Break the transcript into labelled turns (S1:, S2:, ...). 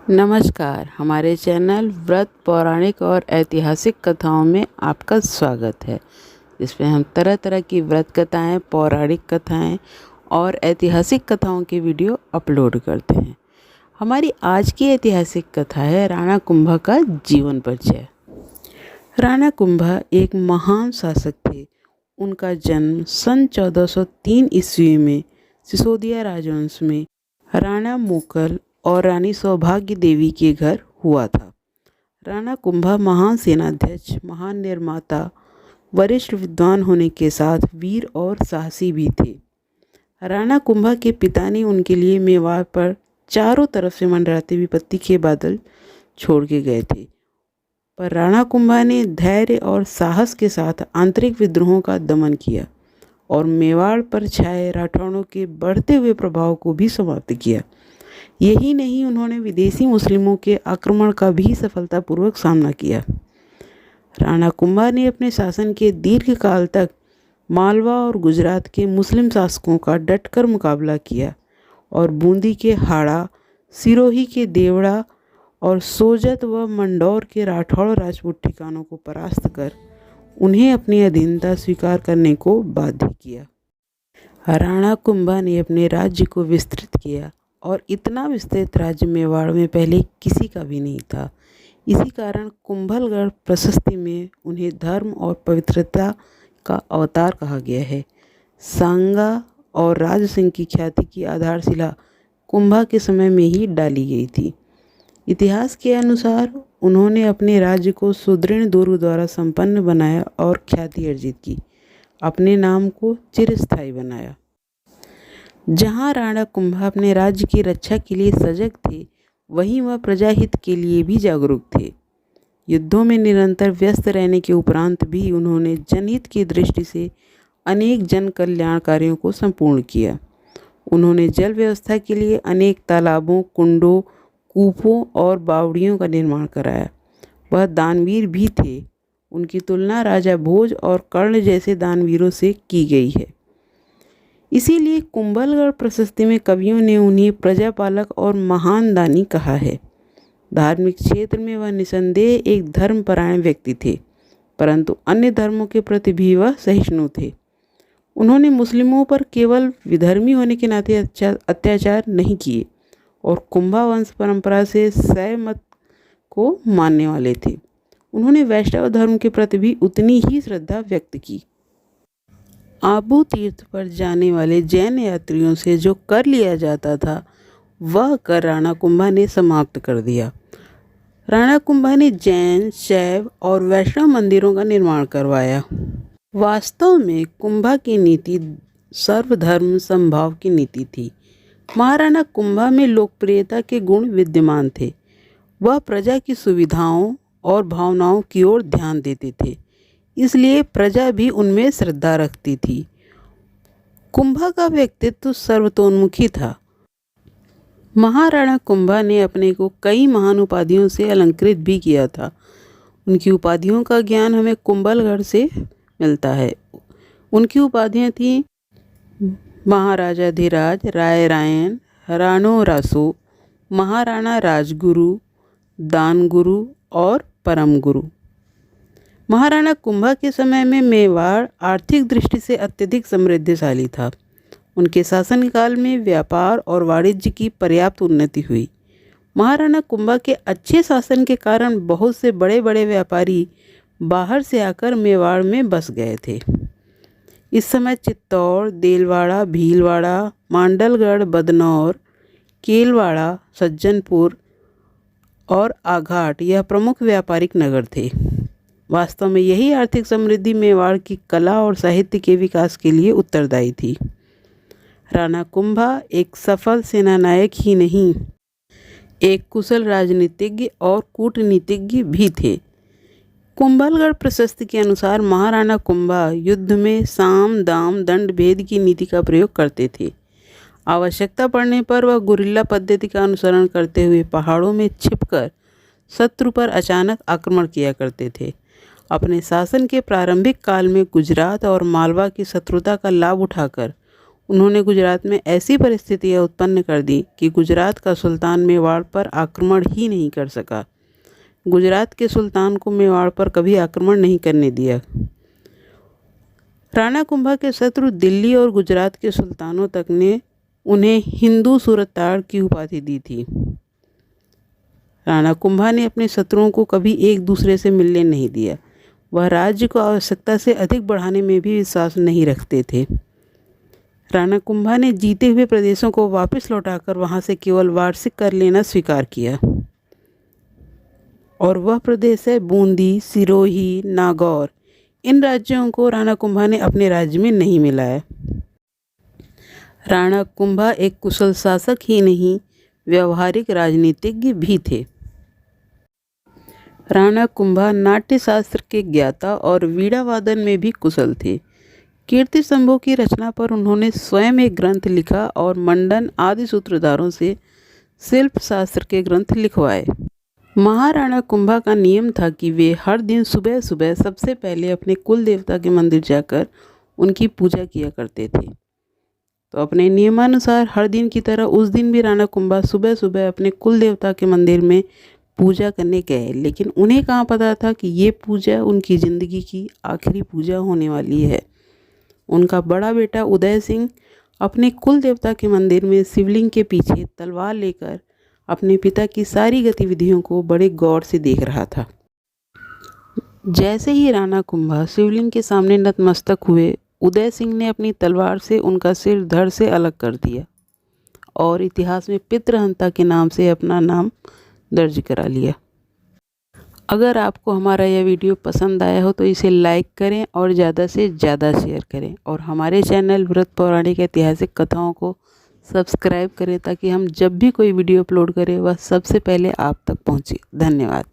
S1: नमस्कार। हमारे चैनल व्रत पौराणिक और ऐतिहासिक कथाओं में आपका स्वागत है, जिसमें हम तरह तरह की व्रत कथाएं, पौराणिक कथाएं और ऐतिहासिक कथाओं के वीडियो अपलोड करते हैं। हमारी आज की ऐतिहासिक कथा है राणा कुंभा का जीवन परिचय। राणा कुंभा एक महान शासक थे। उनका जन्म सन 1403 ईस्वी में सिसोदिया राजवंश में राणा मूकल और रानी सौभाग्य देवी के घर हुआ था। राणा कुंभा महान सेनाध्यक्ष, महान निर्माता, वरिष्ठ विद्वान होने के साथ वीर और साहसी भी थे। राणा कुंभा के पिता ने उनके लिए मेवाड़ पर चारों तरफ से मंडराते विपत्ति के बादल छोड़ के गए थे, पर राणा कुंभा ने धैर्य और साहस के साथ आंतरिक विद्रोहों का दमन किया और मेवाड़ पर छाए राठौड़ों के बढ़ते हुए प्रभाव को भी समाप्त किया। यही नहीं, उन्होंने विदेशी मुस्लिमों के आक्रमण का भी सफलतापूर्वक सामना किया। राणा कुंभा ने अपने शासन के दीर्घ काल तक मालवा और गुजरात के मुस्लिम शासकों का डटकर मुकाबला किया और बूंदी के हाड़ा, सिरोही के देवड़ा और सोजत व मंडौर के राठौड़ राजपूत ठिकानों को परास्त कर उन्हें अपनी अधीनता स्वीकार करने को बाध्य किया। राणा कुंभा ने अपने राज्य को विस्तृत किया और इतना विस्तृत राज्य मेवाड़ में पहले किसी का भी नहीं था। इसी कारण कुंभलगढ़ प्रशस्ति में उन्हें धर्म और पवित्रता का अवतार कहा गया है। सांगा और राज सिंह की ख्याति की आधारशिला कुंभा के समय में ही डाली गई थी। इतिहास के अनुसार उन्होंने अपने राज्य को सुदृढ़ दुर्ग द्वारा संपन्न बनाया और ख्याति अर्जित की, अपने नाम को चिरस्थायी बनाया। जहाँ राणा कुंभा अपने राज्य की रक्षा के लिए सजग थे, वहीं वह प्रजाहित के लिए भी जागरूक थे। युद्धों में निरंतर व्यस्त रहने के उपरांत भी उन्होंने जनहित की दृष्टि से अनेक जन कल्याण कार्यों को संपूर्ण किया। उन्होंने जल व्यवस्था के लिए अनेक तालाबों, कुंडों, कूपों और बावड़ियों का निर्माण कराया। वह दानवीर भी थे। उनकी तुलना राजा भोज और कर्ण जैसे दानवीरों से की गई है। इसीलिए कुंभलगढ़ प्रशस्ति में कवियों ने उन्हें प्रजापालक और महान दानी कहा है। धार्मिक क्षेत्र में वह निसंदेह एक धर्मपरायण व्यक्ति थे, परंतु अन्य धर्मों के प्रति भी वह सहिष्णु थे। उन्होंने मुस्लिमों पर केवल विधर्मी होने के नाते अत्याचार नहीं किए और कुंभा वंश परंपरा से शैव मत को मानने वाले थे। उन्होंने वैष्णव धर्म के प्रति भी उतनी ही श्रद्धा व्यक्त की। आबू तीर्थ पर जाने वाले जैन यात्रियों से जो कर लिया जाता था, वह कर राणा कुंभा ने समाप्त कर दिया। राणा कुंभा ने जैन, शैव और वैष्णव मंदिरों का निर्माण करवाया। वास्तव में कुंभा की नीति सर्वधर्म समभाव की नीति थी। महाराणा कुंभा में लोकप्रियता के गुण विद्यमान थे। वह प्रजा की सुविधाओं और भावनाओं की ओर ध्यान देते थे, इसलिए प्रजा भी उनमें श्रद्धा रखती थी। कुंभा का व्यक्तित्व सर्वतोन्मुखी था। महाराणा कुंभा ने अपने को कई महान उपाधियों से अलंकृत भी किया था। उनकी उपाधियों का ज्ञान हमें कुंभलगढ़ से मिलता है। उनकी उपाधियां थीं महाराजाधिराज, राय रायन, राणो रासो, महाराणा राजगुरु, दानगुरु और परम गुरु। महाराणा कुंभा के समय में मेवाड़ आर्थिक दृष्टि से अत्यधिक समृद्धशाली था। उनके शासनकाल में व्यापार और वाणिज्य की पर्याप्त उन्नति हुई। महाराणा कुंभा के अच्छे शासन के कारण बहुत से बड़े बड़े व्यापारी बाहर से आकर मेवाड़ में बस गए थे। इस समय चित्तौड़, देलवाड़ा, भीलवाड़ा, मांडलगढ़, बदनौर, केलवाड़ा, सज्जनपुर और आघाट यह प्रमुख व्यापारिक नगर थे। वास्तव में यही आर्थिक समृद्धि मेवाड़ की कला और साहित्य के विकास के लिए उत्तरदायी थी। राणा कुंभा एक सफल सेनानायक ही नहीं, एक कुशल राजनीतिज्ञ और कूटनीतिज्ञ भी थे। कुंभलगढ़ प्रशस्ति के अनुसार महाराणा कुंभा युद्ध में साम, दाम, दंड भेद की नीति का प्रयोग करते थे। आवश्यकता पड़ने पर वह गुरिल्ला पद्धति का अनुसरण करते हुए पहाड़ों में छिपकर शत्रु पर अचानक आक्रमण किया करते थे। अपने शासन के प्रारंभिक काल में गुजरात और मालवा की शत्रुता का लाभ उठाकर उन्होंने गुजरात में ऐसी परिस्थितियां उत्पन्न कर दी कि गुजरात का सुल्तान मेवाड़ पर आक्रमण ही नहीं कर सका। गुजरात के सुल्तान को मेवाड़ पर कभी आक्रमण नहीं करने दिया। राणा कुंभा के शत्रु दिल्ली और गुजरात के सुल्तानों तक ने उन्हें हिंदू सूरताड़ की उपाधि दी थी। राणा कुंभा ने अपने शत्रुओं को कभी एक दूसरे से मिलने नहीं दिया। वह राज्य को आवश्यकता से अधिक बढ़ाने में भी विश्वास नहीं रखते थे। राणा कुंभा ने जीते हुए प्रदेशों को वापस लौटाकर वहां से केवल वार्षिक कर लेना स्वीकार किया, और वह प्रदेश है बूंदी, सिरोही, नागौर। इन राज्यों को राणा कुंभा ने अपने राज्य में नहीं मिलाया। राणा कुंभा एक कुशल शासक ही नहीं, व्यवहारिक राजनीतिज्ञ भी थे। राणा कुंभा नाट्य शास्त्र के ज्ञाता और वीणा वादन में भी कुशल थे। कीर्ति स्तंभों की रचना पर उन्होंने स्वयं एक ग्रंथ लिखा और मंडन आदि सूत्रधारों से शिल्प शास्त्र के ग्रंथ लिखवाए। महाराणा कुंभा का नियम था कि वे हर दिन सुबह सुबह सबसे पहले अपने कुल देवता के मंदिर जाकर उनकी पूजा किया करते थे। तो अपने नियमानुसार हर दिन की तरह उस दिन भी राणा कुंभा सुबह सुबह अपने कुल देवता के मंदिर में पूजा करने गए, लेकिन उन्हें कहाँ पता था कि ये पूजा उनकी ज़िंदगी की आखिरी पूजा होने वाली है। उनका बड़ा बेटा उदय सिंह अपने कुल देवता के मंदिर में शिवलिंग के पीछे तलवार लेकर अपने पिता की सारी गतिविधियों को बड़े गौर से देख रहा था। जैसे ही राणा कुंभा शिवलिंग के सामने नतमस्तक हुए, उदय सिंह ने अपनी तलवार से उनका सिर धड़ से अलग कर दिया और इतिहास में पितृहंता के नाम से अपना नाम दर्ज करा लिया। अगर आपको हमारा यह वीडियो पसंद आया हो तो इसे लाइक करें और ज़्यादा से ज़्यादा शेयर करें, और हमारे चैनल व्रत पौराणिक ऐतिहासिक कथाओं को सब्सक्राइब करें ताकि हम जब भी कोई वीडियो अपलोड करें वह सबसे पहले आप तक पहुंचे। धन्यवाद।